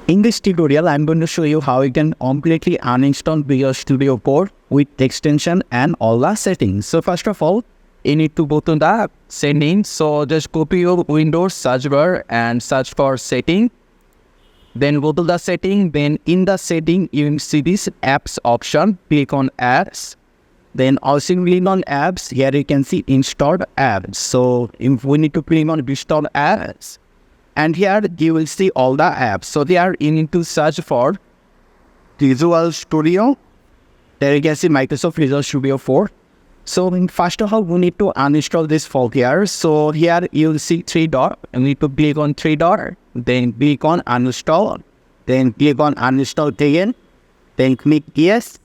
In this tutorial, I'm going to show you how you can completely uninstall Visual Studio Code with extension and all the settings. So first of all, you need to go to the settings. So just go to your Windows search bar and search for setting. Then go to the setting. Then in the setting, you will see this apps option. Click on apps. Then also click on apps. Here you can see installed apps. So if we need to click on installed apps. And here you will see all the apps. So there you need to search for Visual Studio. There you can see Microsoft Visual Studio 4. So first of all, we need to uninstall this file here. So here you will see 3 dots. You need to click on 3 dots. Then click on uninstall. Then click on uninstall again. Then click yes.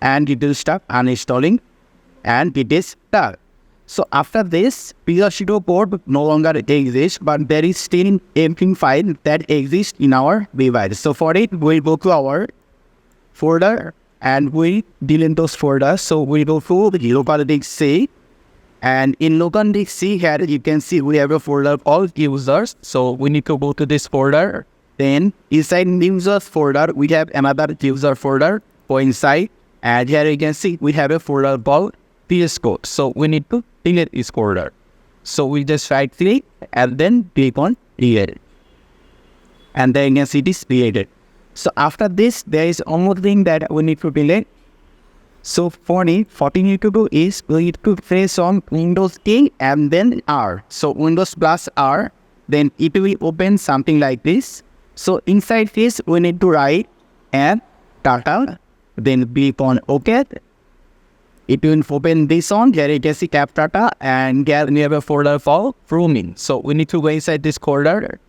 And it will start uninstalling. And it is done. So after this, Visual Studio Code no longer exists, but there is still empty file that exists in our device. So for it, we'll go to our folder and we delete those folders. So we go to the local disk C, and in local disk C here you can see we have a folder called users. So we need to go to this folder. Then inside users folder we have another user folder. Go inside, and here you can see we have a folder called VS Code. So we need to delete this folder. So we just right click and then click on delete. And then you can see this deleted. So after this, there is one more thing that we need to delete. So for it, what you need to do is we need to press on Windows key and then R. So Windows plus R, then it will open something like this. So inside this, we need to write app data, then click on OK. It will open this on. Here you can see app data, and here we have a folder for roaming. So we need to go inside this folder.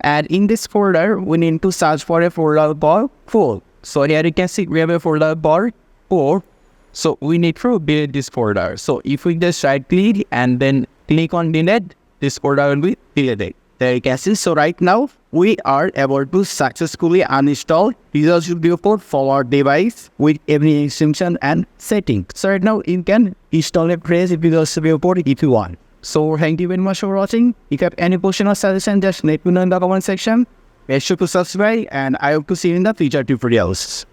And in this folder, we need to search for a folder called full. So here you can see we have a folder called full. So we need to delete this folder. So if we just right click and then click on delete, this folder will be deleted. There you can see. So right now, we are able to successfully uninstall Visual Studio Code for our device with every extension and setting. So right now, you can install a fresh Visual Studio Code if you want. So thank you very much for watching. If you have any question or suggestion, just let me know in the comment section. Make sure to subscribe, and I hope to see you in the future tutorials.